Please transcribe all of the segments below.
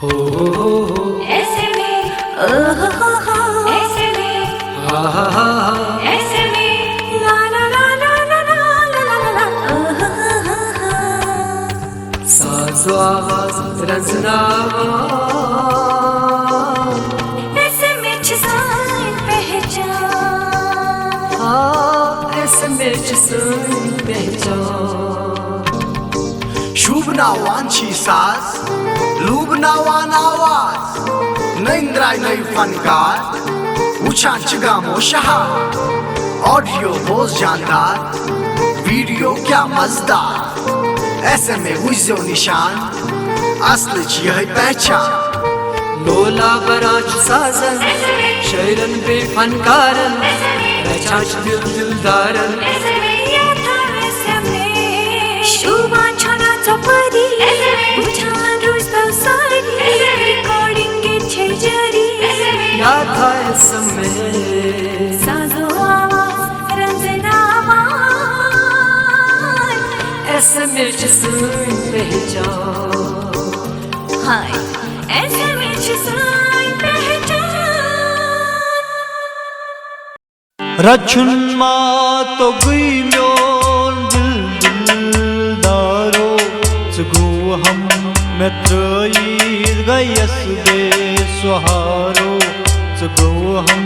हो ऐसे में ऐसे में ऐसे में ला ला ला ला ला ला ला ला साजो आवाज रजनावा ऐसे में जिसान पहचान ऐसे में जिसान पहचान शुभ नावांची साज लूब नावान आवाज नैंद्राय नई फनकार उछान चिगामो शहा ऑडियो बहुत जानदार वीडियो क्या मजेदार ऐसे में हुइजो निशान असल ची है पहचान लोला बराज साजन शैरन बे फनकारन रचाच दिल दिलदारन शुभान छना चपरी उछान रोज सारी रिकॉर्डिंग के छेजरी याद था इस समय साजो आवाज रंजनावा ऐसे में जिसान पहचान हाय ऐसे में जिसान पहचान रचुन मा तो गुई म्योन दिलदारो चगु हम मैत्रई गयस दे सुहारो चगु हम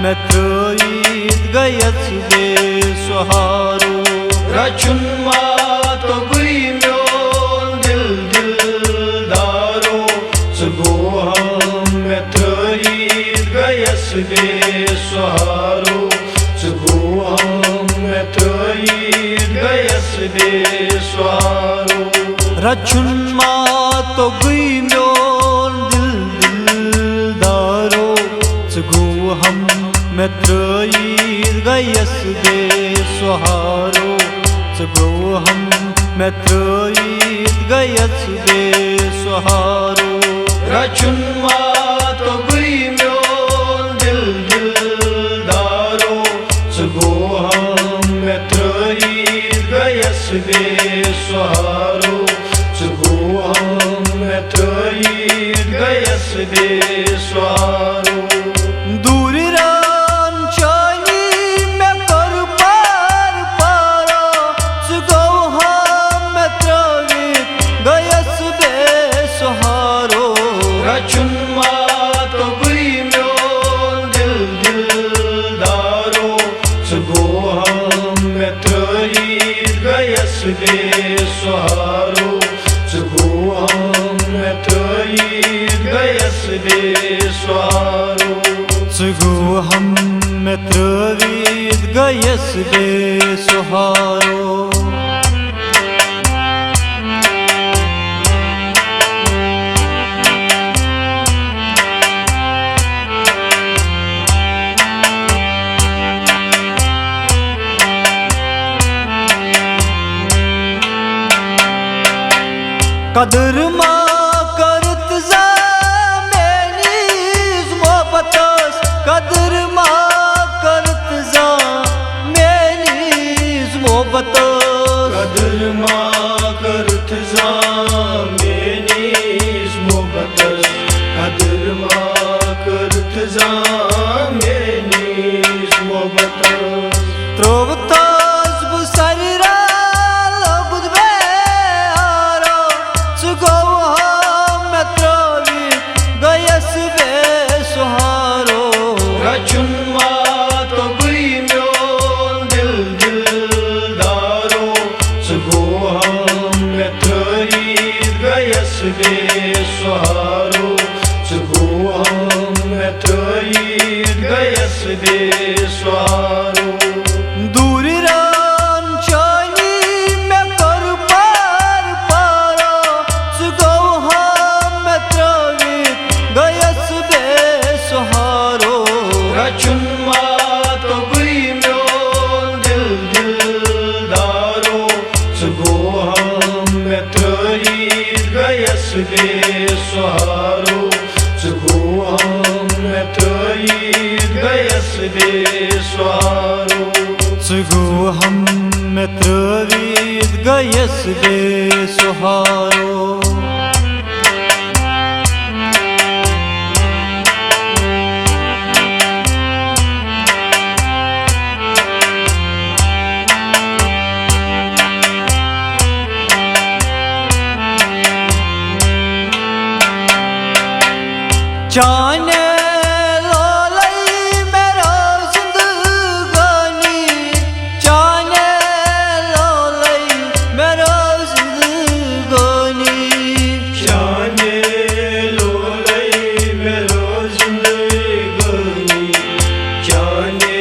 मैत्रई गयस दे सुहारो रचुन मा तो गुई म्योन दिलदारो चगु हम मैत्रई गयस दे सुहारो चगु हम मैत्रई गयस दे सुहारो रचुन मा तो गुई म्योन दिलदारो चगु हम मैत्रई गयस दे सुहारो चगु हम मैत्रई गयस दे सुहारो रचुन मा तो गुई म्योन दिलदारो चगु हम मैत्रई गयस दे सुहारो चगु हम मैत्रई गयस दे सुहारो दूरी रान चानी मैं कर पार पारा चगु हम मैत्रई गयस दे सुहारो रचुन मा तो गुई म्योन दिलदारो चगु हम मैत्रई गयस दे सुहारो चगु हम मैत्रई गयस दे सुहारो चगु हम मैत्रई गयस दे सुहारो कदर मा करत जा मेनीज मोहब्बतस कदर मा करत जा मेनीज मोहब्बतस कदर मा करत जा मेनीज मोहब्बतस कदर मा करत जा मेनीज मोहब्बतस त्रोवतास बुसरिरा लगुद बे चगु हम मैत्रई गयस दे सुहारो रचुन मा तो गुई म्योन दिलदारो चगु हम मैत्रई गयस दे सुहारो चगु हम मैत्रई गयस दे सुहारो दूरी रान चानी मैं कर पार पारा चगु हम मैत्रई गयस दे सुहारो रचुन मा तो गुई म्योन दिलदारो चगु हम मैत्रई गयस दे सुहारो चगु हम मैत्रई गयस दे सुहारो चगु हम मैत्रई गयस दे सुहारो जाने लोलई मेरो जिंदगानी जाने लोलई मेरो जिंदगानी जाने लोलई मेरो जिंदगानी जाने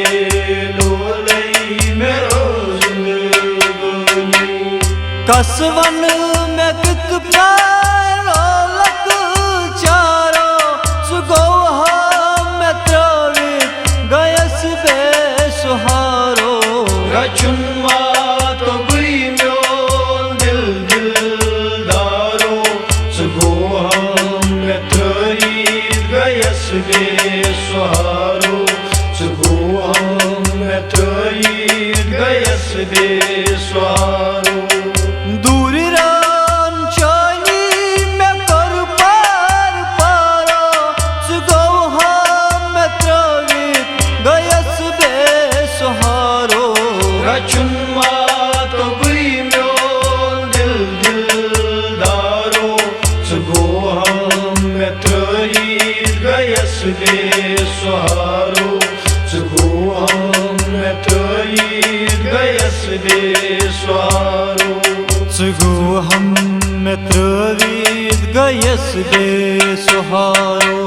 लोलई मेरो जिंदगानी कसवन में कित प्यारो लग चारो सुगो हम त्रवित गयस बेसुहारो रचुन्मा तो गुई म्योन दिल दिलदारो सुगो हम त्रवित गयस बेसुहारो सुगो हम त्रवित गयस बेसुहारो दूरी रांचानी में कर पार पारो सुगो हम त्रवित गयस बेसुहारो रचुन्मा तो गुई म्योन दिल दिलदारो सुगो हम त्रवित गयस बेसुहारो सुगो हम त्रवित गयस बेसुहारो सुगो हम त्रवित गयस बेसुहारो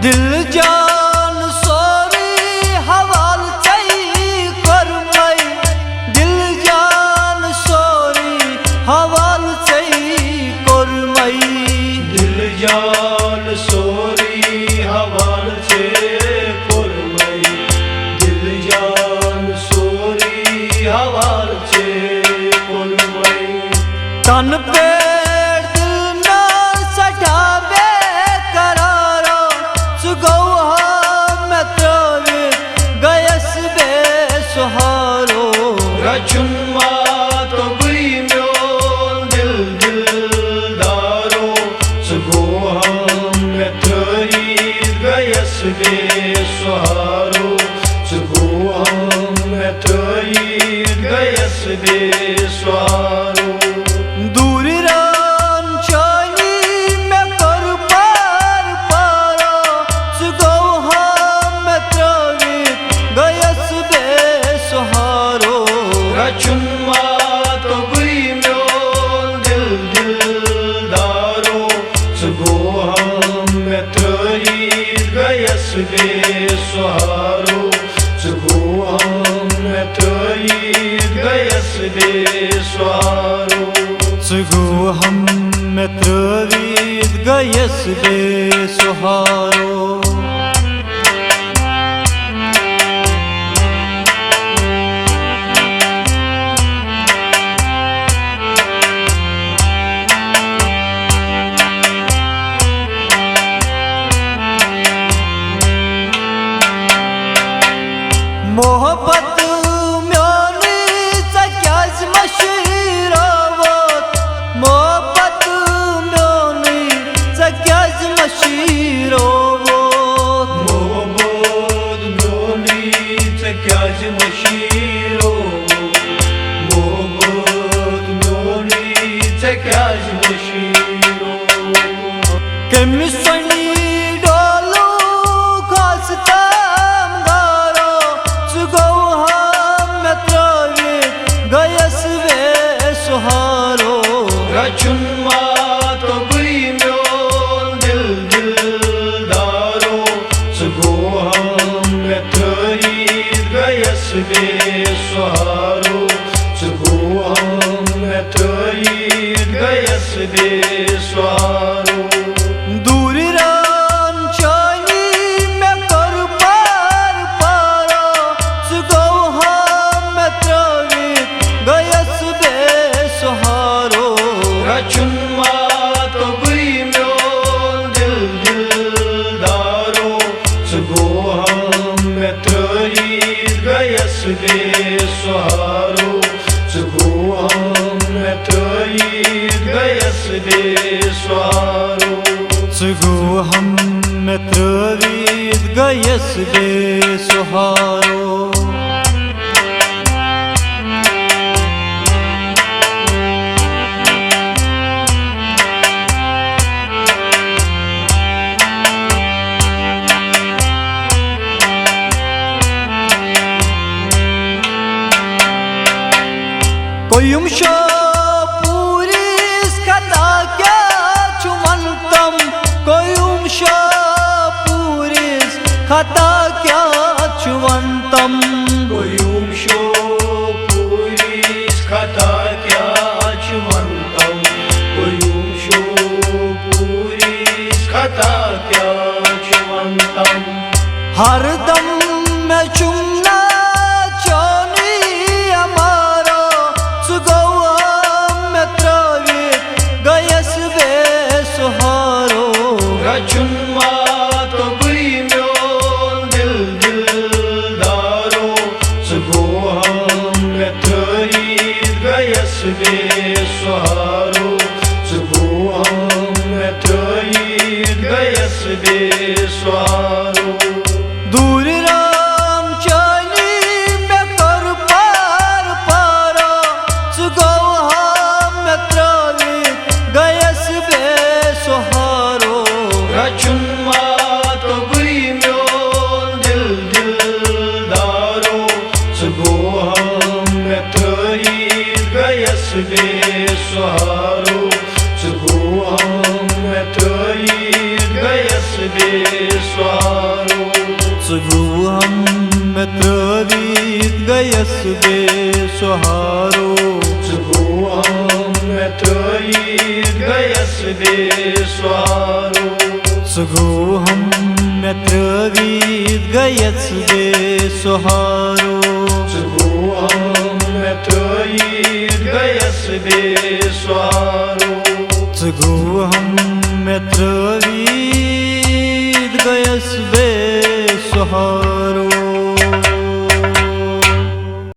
दिल जान सोरी हवाल चई करमई दिल जान सोरी हवाल चई करमई दिल जान सोरी हवाल छे कोरमई दिल जान सोरी हवाल छे कोरमई तन पे दिल ना सटावे करारो सुगो हम त्रवित गयस बेसुहारो रचुन्मा तो गुई म्योन दिल दिलदारो सुगो हम त्रवित गयस बेसुहारो सुगो हम त्रवित गयस बेसुहारो दूरी रांचानी में कर पार पारो सुगो हम त्रवित गयस बेसुहारो रचुन्मा तो गुई म्योन दिल दिलदारो सुगो हम त्रवित गयस बेसुहारो सुगो हम त्रवित गयस बेसुहारो सुगो हम त्रवित गयस बेसुहारो मोहब्बत म्योनी सक्याज मशीरावत मोहब्बत म्योनी सक्याज मशीरावत मोहब्बत म्योनी सक्याज मशीरो मोहब्बत म्योनी सक्याज मशीरो केमिसनी डोलू खासताम गारो सुगो हम त्रवित गयस बेसुहारो रचुन्मा तो गुई म्योन दिल दिलदारो सुगो हम त्रवित गयस बेसुहारो सुगो हम त्रवित गयस बेसुहारो दूरी रांचानी में कर पार पारो सुगो हम त्रवित गयस बेसुहारो रचुन्मा तो गुई म्योन दिल दिलदारो सुगो हम त्रवित गयस बेसुहारो सुगो हम त्रवित trăit găiesc de soaro. Цугуам метровид гаяс бе сухаро. Koyumşa puris kata kya chumantam. Koyumşa puris kata kya chumantam. Koyumşo puris kata kya çuvantam. Koyumşo puris kata kya çuvantam. हरदम मैं चुमना चाहनी हमारा सुगवा मैं त्रावित गयस बे सुहारो. Raçunma to buymyon dil dildaro. Zgoham metrayit gayas be soharo. Zgoham metrayit gayas be soharo. दूर राम चाली मैं कर पार पारा सुगवा मैं त्रावित गयस बे सुहारो. Raçunma to buymyon dil dildaro. Zgoham metrayit gayas be soharo. Zgoham metrayit gayas be soharo. Zguham metravit gayas be suharo. Zgoham metrayit gayas be soharo. Zguham metravit gayas be suharo. Zgoham metrayit gayas be soharo. Zguham metravit gayas be suharo.